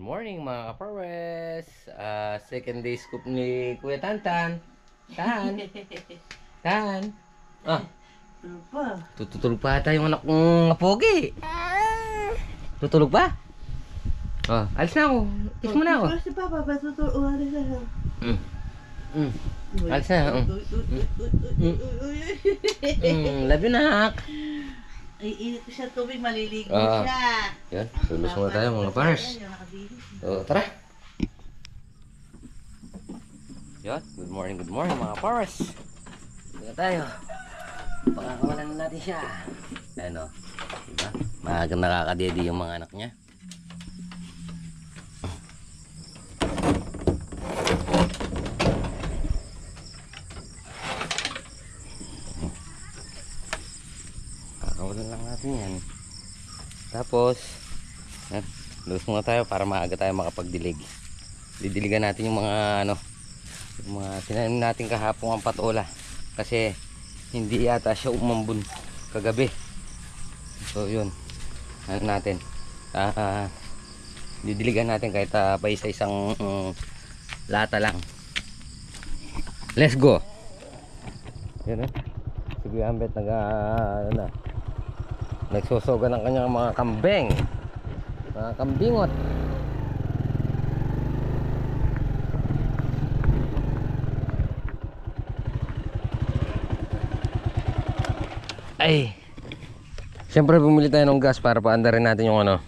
morning mga kapawes. Second day scoop ni Kuya Tantan. Tan. Tan. Tulog pa. Tutulog pa ata yung anak kong pogi. Tutulog pa? Alis na ako. Kiss mo na ako. Si Papa, patutulog. Alis na. Alis na. Love you, nak. Iinit ko siya tubig, maliligo siya. Yan, tulus muna tayo mga kapawes. Tara. Yan, good morning mga kapawes. Dito tayo. Pakakawalan na natin siya. Ayan o. Diba? Maagang nakakadedi yung mga anak niya. Pakakawalan lang natin yan. Tapos, lulus muna tayo para maaga tayo makapagdilig. Didiligan natin yung mga yung mga tinanim natin kahapon ang patola. Kasi hindi yata siya umambun kagabi. So yun, natin didiligan natin kahit pa isa-isang lata lang. Let's go. Yun si Kuya Ambet nagsosoga ng kanyang mga kambing, mga kambingot. Ay, siyempre bumili tayo ng gas para paandarin natin yung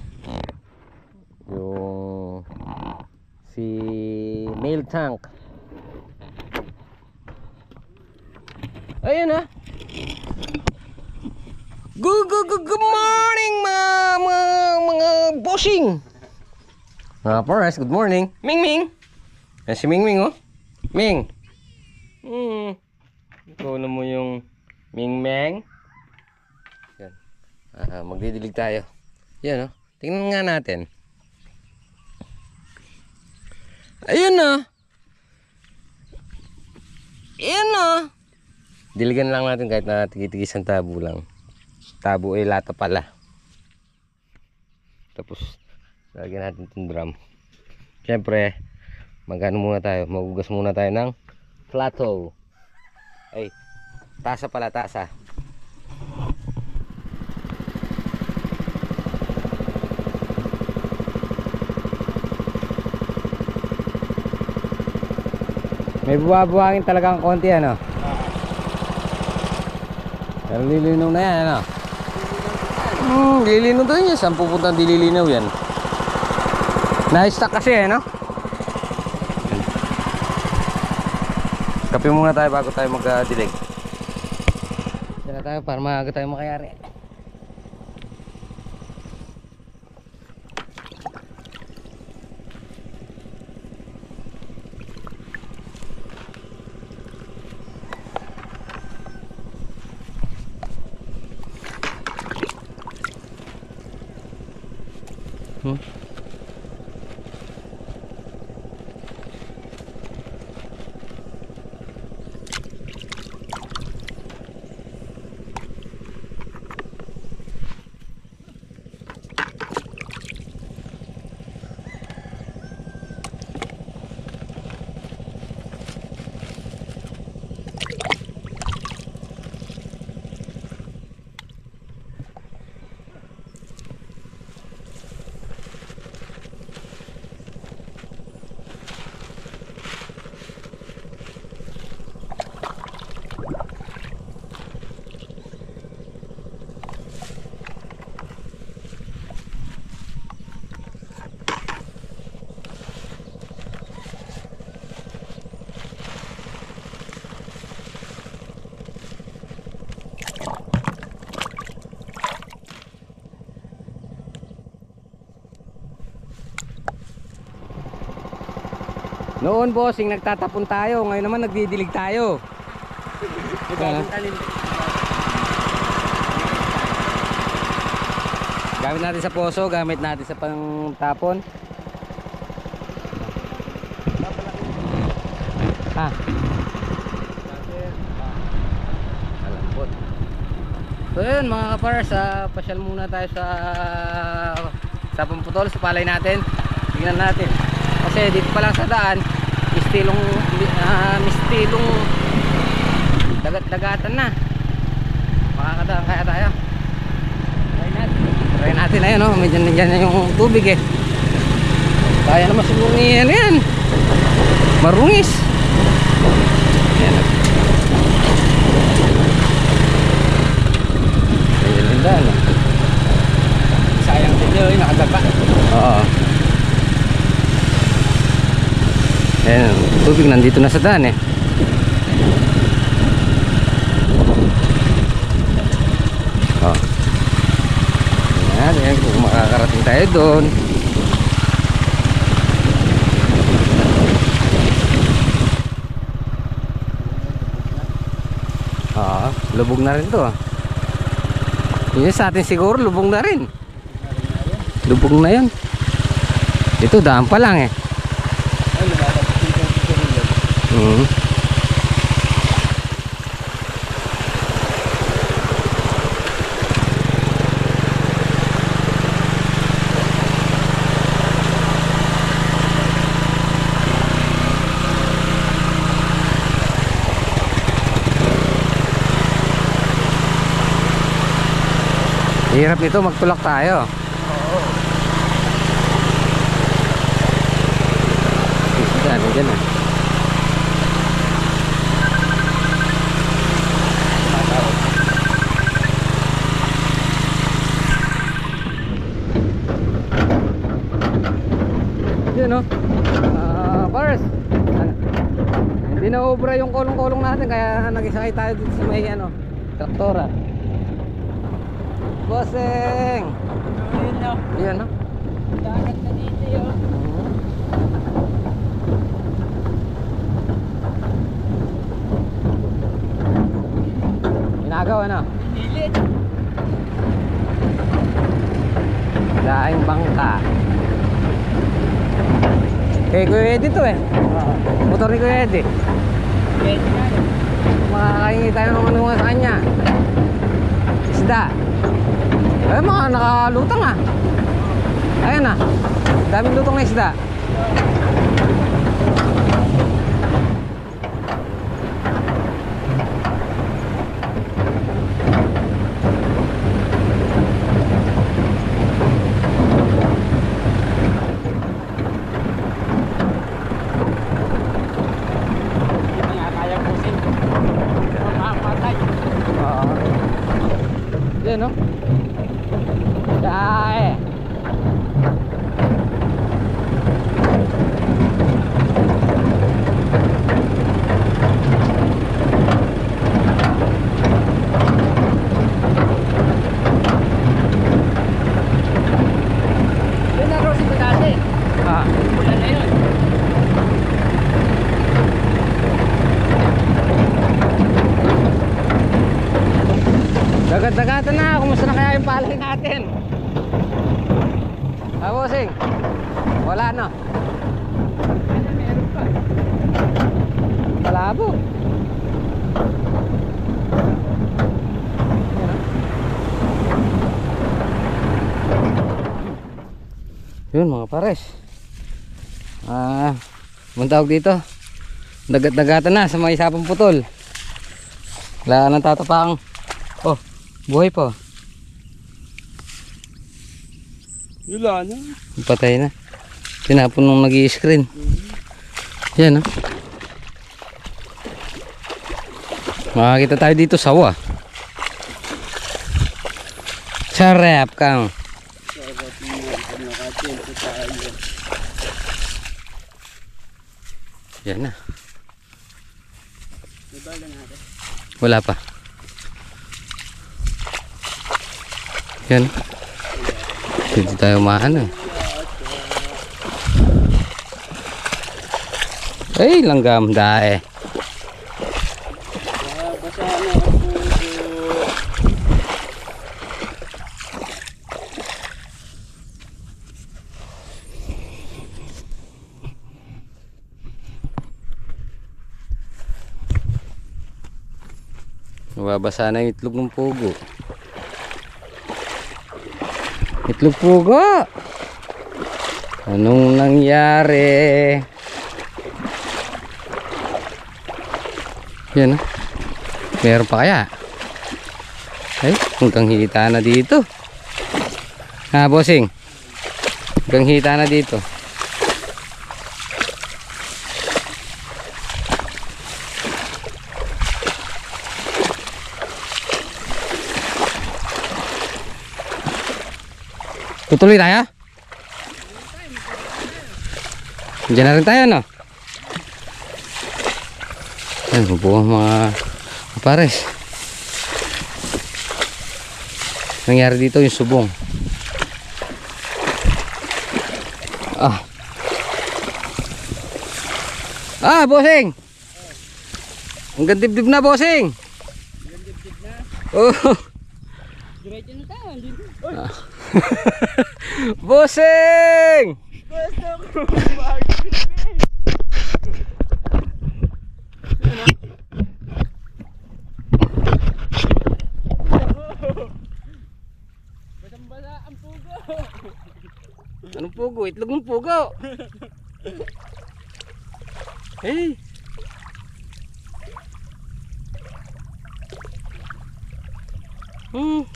yung si mail tank. Ayun Good morning mga bossing. Pares, good morning. Ming Ming. Si Ming Ming Ming. Ikaw na mo yung Ming Meng. Yan. Magdidilig tayo. Yan tingnan nga natin. Ayun Ayan diligan lang natin kahit na tigis-tigis ang tabo lang. Tabo ay lata pala. Tapos lagyan natin itong drum. Siyempre muna tayo. Magugas muna tayo ng plato. Ay, tasa pala, tasa. May buwabuhangin talagang konti Pero lilinaw na yan lilinaw to yan. Saan pupuntang dililinaw yan? Na-stuck kasi Kape muna tayo bago tayo magdilig. Sila tayo para maaga tayo makayari. Noon bossing nagtatapon tayo, ngayon naman nagdidilig tayo. Gamit natin sa poso, gamit natin sa pangtapon. Malambot. So yun mga kapars, pasyal muna tayo sa Pamputol, sa palay natin. tingnan natin. Kasi dito pa lang sa daan, istilong dagat-dagatan na. Makakadaan kaya tayo. Try natin ayun, no? Medyo nandiyan na yung tubig eh. Kaya naman siguro yan. Marungis. Ayan. Ayan yung daan. Sayang din yun, nakadapa. Oo. Ayan, tubig nandito na sa daan eh. Oh. Ayan, kung makakarating tayo doon. Lubog na rin to ah. Yun sa atin siguro lubog na rin. Lubog na yun. Ito daan pa lang eh. Hirap nito, magtulak tayo. Oo. Dyan, dyan ah. Yun no. Pares. Hindi na obra yung kolong-kolong natin kaya nagisakay tayo dito sa may ano, traktora. Bossing! Ayun no. Yan no. Dagat na dito yun. Ginagawa na. Nilit. Daing bangka. Kay Kuya Eddie to eh. Motor ni Kuya Eddie. Pwede na yun. Makakahingi tayo ng ano sa kanya. Isda. Eh mga nakalutang ah. Ayan ah. Daming lutang na isda. Hindi nga kaya pusin. Mapatay. Yan no. Dai. Yun na Rosy ko dati. Ah. Wala na yun. Dagat-dagatan na. Kumusta na kaya yung palay natin? Bossing. Wala na. Meron pa. Malabo. Yun mga pares. Anong tawag dito? Dagat-dagatan na sa may sapang putol. Wala nang tatapang. Oh, buhay pa. Wala na. Patay na. Tinapon nung nag-i-screen. Yan oh. Makakita tayo dito sawa. Sarap kang. Yan na. Wala pa. Yan. Dito tayo maano. Ay, langgam dae. Basa na ako. Nababasa na yung itlog ng pugo. Itlog pugo. Anong nangyari? Yan, meron pa kaya? Ay, hanggang hita na dito. Ha, bossing? Hanggang hita na dito. Tutuloy tayo? Diyan na rin tayo, no? Ayan, bubuo mga kapares. Nangyari dito yung subong. Bossing! Ang gandibdib na, bossing! Gandibdib na. Oh! Diretso na tayo. Bossing! Gusto ko mag-trip. Basang-basa ang pugo. Anong pugo? Itlog ng pugo! Hey!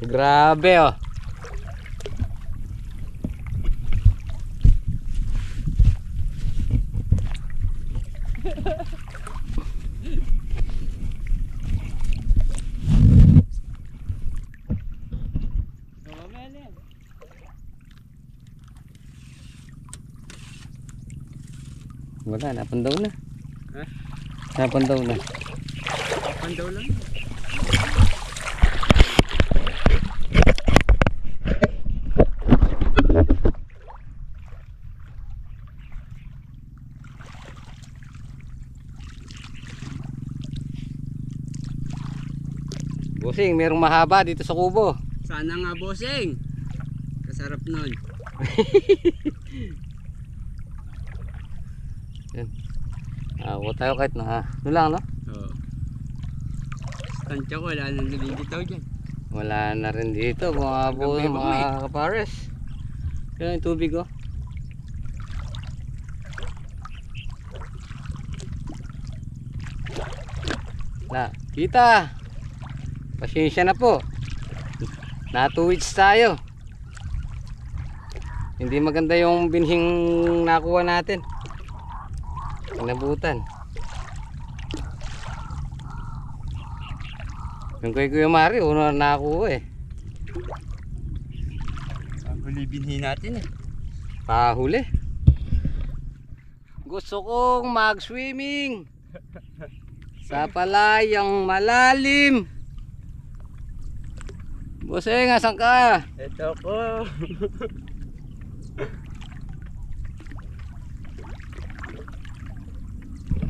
Grabe, oh! Wala, napandaw na. Ha? Napandaw na. Pandaw lang. Bossing, merong mahaba dito sa kubo. Sana nga, bossing. Kasarap nun. Yan. Huwag tayo kahit na. Ano lang, no? Oo. Tansya ko, wala nang nalilitaw dyan. Wala na rin dito mga mga kapares. Kaya yung tubig, oh. Kita. Pasensya na po. Natuwits tayo. Hindi maganda yung binhing nakuha natin. Inabutan. Yung kay Kuya Mari, uno na nakuha eh. Huli binhi natin eh. Pahuli. Gusto kong mag-swimming sa palayang malalim. Bossing, asan ka? Ito ko.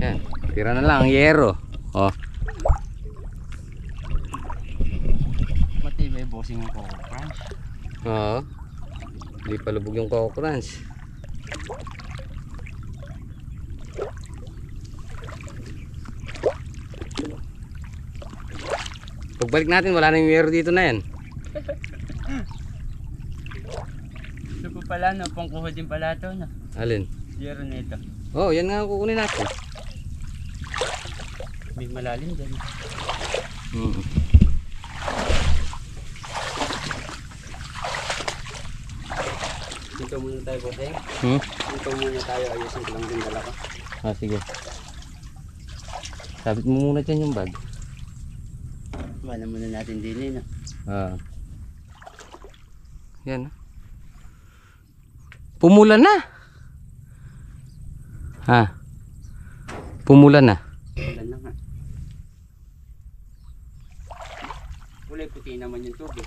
Yan, tira na lang ang yero. Oh. Mati may bossing ng Coco Crunch. Oo. Hindi pa lubog yung Coco Crunch. Pagbalik natin, wala na yung yero dito na yan. Ito pa pala, no? Pangkuha din pala ito, no? Alin? Zero na ito. Oh, yan nga ang kukunin natin. May malalim dyan. Dito muna tayo, bossing. Dito muna tayo, ayusin ko lang din dala ko. Sige. Sabit mo muna dyan yung bag. Wala muna natin din eh, no? Yan. Pumulan na. Pumulan na. Wala na nga. Kulay puti naman yung tubig.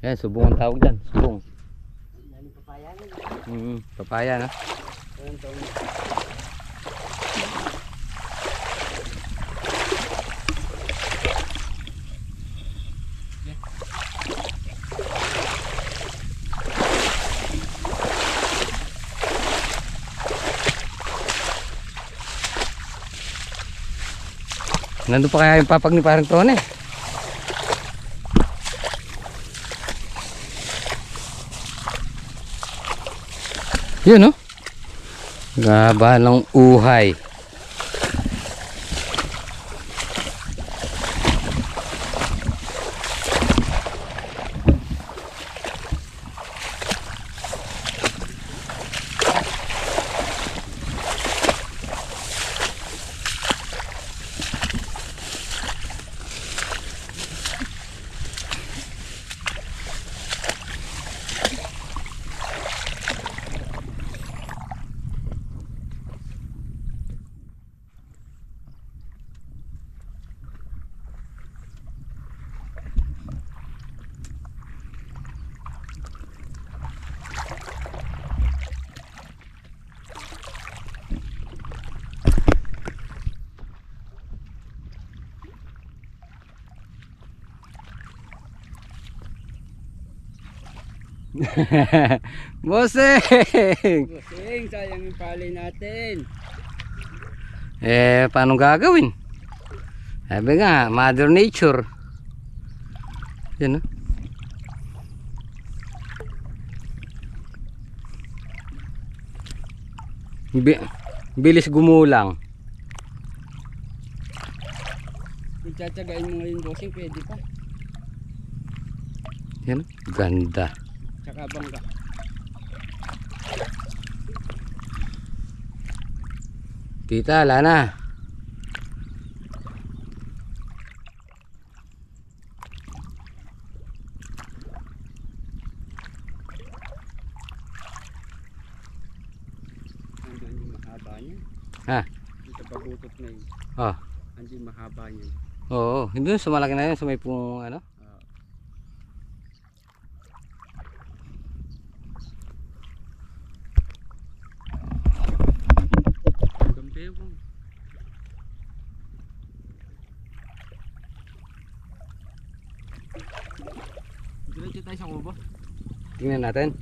Yan, subong ang tawag dyan. Subong. Dali papaya na. Papaya na. Ayun, taon na. Nandun pa kaya yung papag ni parang Tone? Yun, oh. Gaba ng uhay. Bossing! Bossing, sayang yung palay natin. Paano gagawin? Sabi nga, Mother Nature. Yan, oh. Bilis gumulang. Kung tsatsagain mo ngayon, bossing, pwede pa. Yan, oh. Ganda. Tsaka bangka. Tita, wala na. Andun yung mahaba niya. Ha? Dito pabutot na yun. Oh. Andun yung mahaba niya. Oo, hindi sa malaki na yun, sa may pong ano. Gambewang. Diretso tayo sa kubo. Tingnan natin.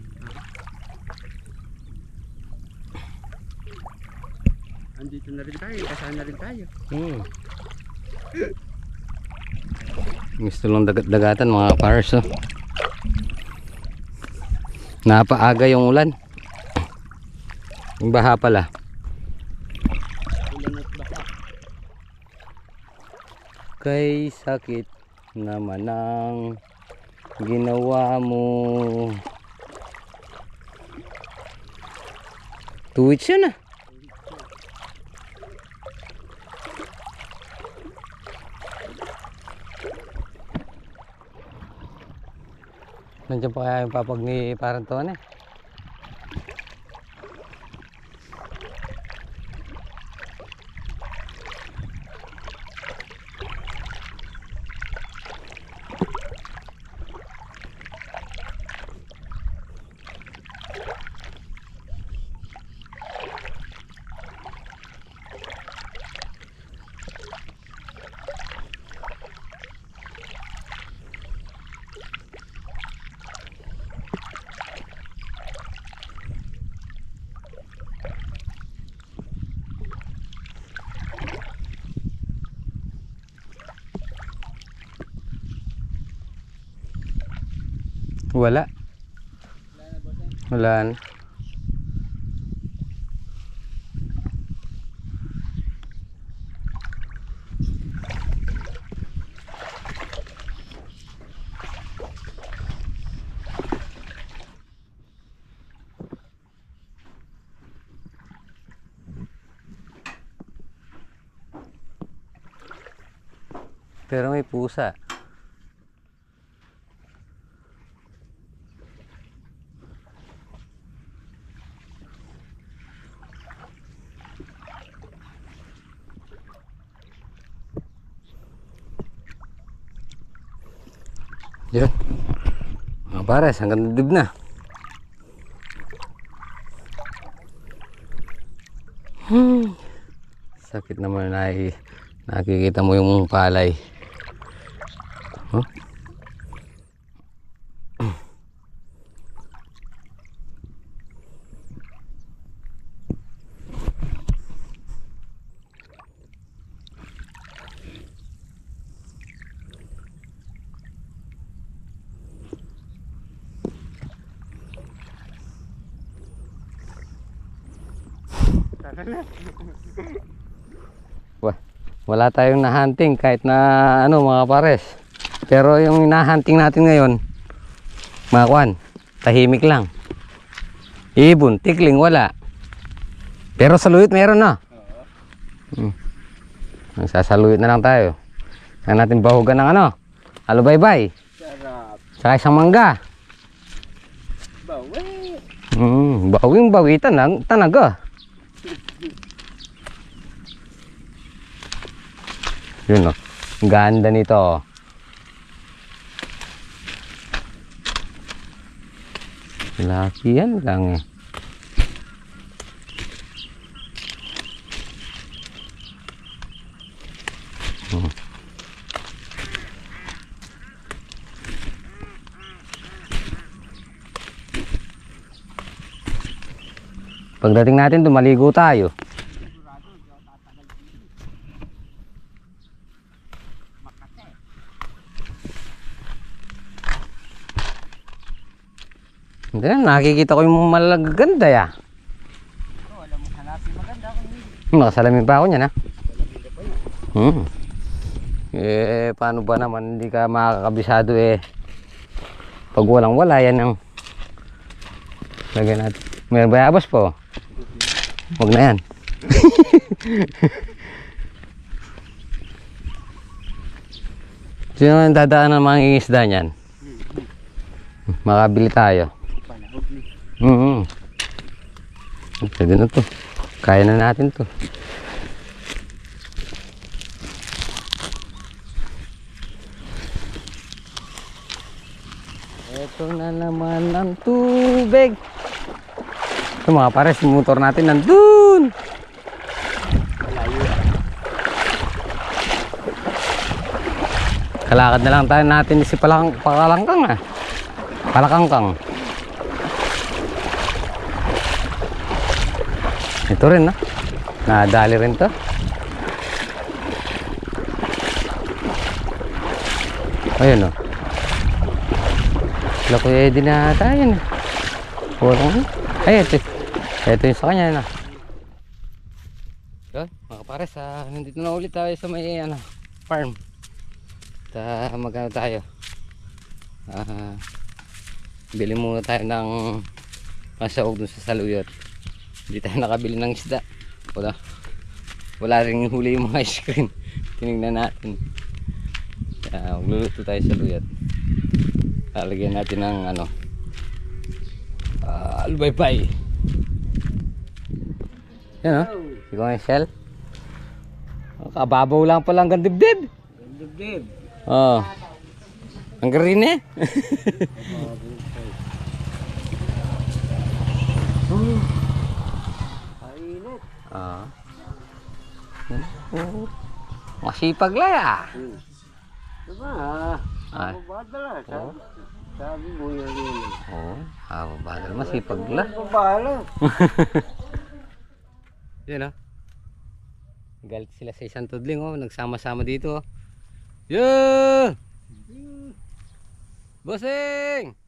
Andito na rin tayo, kasama na rin tayo. Gusto lang dagat-dagatan mga pars, oh. Napaaga yung ulan. Yung baha pala. Ulan at baka. Kay sakit naman ang ginawa mo. 2 weeks yun, ah. Nandiyan pa kaya yung papag ni parang Tone? Wala. Wala na. Pero may pusa. Yun. Mga pares, hanggang dibdib na. Sakit naman na nakikita mo yung palay. Huh? Wala tayong na-hunting kahit na ano mga pares. Pero yung na-hunting natin ngayon, mga kwan, tahimik lang. Ibon, tikling, wala. Pero saluyot meron na. Sasaluyot na lang tayo. Kaya natin bahugan ng ano, alubaybay. Sarap. Saka isang mangga. Bawi. Bawing bawitan lang, tanaga. Yun o, ganda nito. Laki yan lang eh. Pagdating natin doon, maligo tayo. Hindi na, nakikita ko yung malaganda ya. Alam mo, hanapin maganda ako. Nakasalamin pa ako niyan ha. Paano ba naman hindi ka makakabisado eh. Pag walang wala yan ang lagyan natin. May bayabas po. Huwag na yan. Sino ang dadaan ng mga ingisda niyan? Makabili tayo. Panahog ni. Pwede na to. Kaya na natin to. Ito na naman ang tubig. Ito mga pares, motor natin nandun. Kalakad na lang tayo natin si Pakalangkang ah. Palakangkang. Ito rin ah. Nadali rin to. Ayun oh. Lako din na tayo. Walang. Ay, ito yung sa kanya na. Yun, mga pares, nandito na ulit tayo sa may farm. Magano tayo. Bili muna tayo ng pasaog dun sa saluyot. Hindi tayo nakabili ng isda. Wala rin huli yung mga ice cream. Tinignan natin. Magluluto tayo sa saluyot. Lalagyan natin ng alubaybay. Yan o, ikaw yung shell. Kababaw lang palang gandibdib. Gandibdib. Oo. Ang green eh. Mainit. Masipag lang ah. Diba? Ah. Badala. Sabi mo yan yun. Oo, badala. Masipag lang. Bahala. Yan ah. Galit sila sa isang tudling oh. Nagsama-sama dito oh. Yeah! Bossing!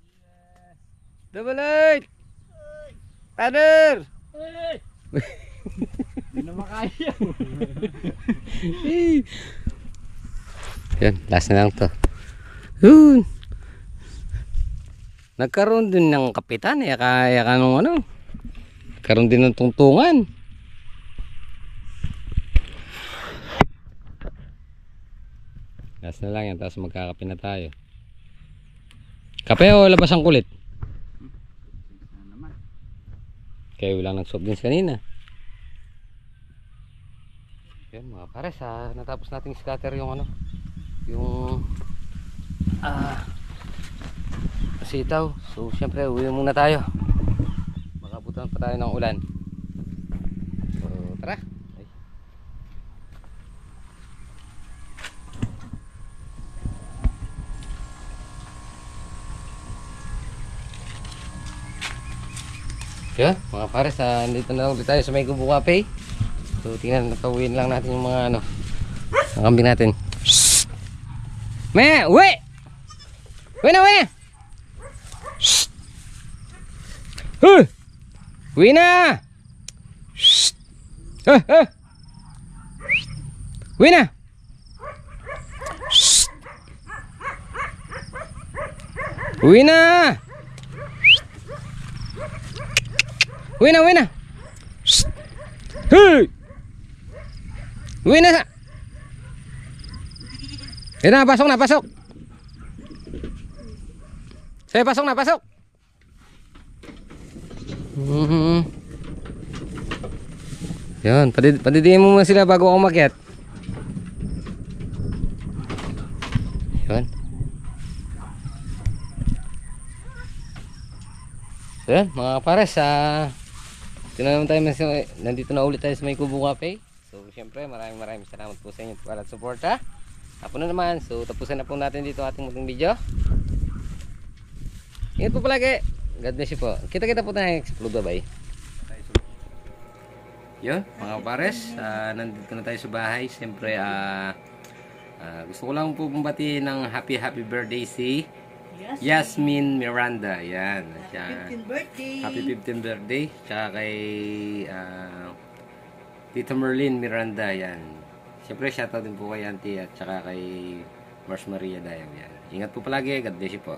Double 8! Tanner! Hindi na makaya. Yan, last na lang to. Yun! Nagkaroon din ng kapitan eh. Kaya ka nung karoon din ng tungtungan. Last na lang yan, tapos magkakape na tayo. Kape o labas ang kulit? Kayo lang ng soft drinks kanina. Yan mga pares, natapos nating scatter yung yung sitaw. So syempre uwi muna tayo. Makabutan pa tayo ng ulan. So tara. Yan, mga pares, dito na ulit tayo sa may Gubo Cafe. So, tingnan, natawin lang natin yung mga ang kambing natin. Shhh! Me, uwi! Uwi na, uwi na! Shhh! Uwi na! Shhh! Uwi na! Shhh! Uwi na! Uwi na, uwi na! Shhh! Hey! Uwi na! Yan na, pasok na, pasok! Sige, pasok na, pasok! Yan, padidiin mo muna sila bago ako umakyat. Yan. So yan, mga pares, nandito na ulit tayo sa May Kubo Cafe. So syempre, maraming salamat po sa inyo at suporta. Ako na naman, so tapusin na po natin dito ating muting video. Ingat po palagi. God bless you po. Kita-kita po tayo explode, bye. Yun, mga pares, nandito na tayo sa bahay. Siyempre, gusto ko lang po batiin ng happy birthday si Yasmin Miranda. Yan. Siya, 15th birthday. happy 15th birthday. Tsaka kay Tita Merlin Miranda. Yan. Siyempre, shoutout din po kay Auntie at tsaka kay Mars Maria Dayam. Yan. Ingat po palagi. God bless you po.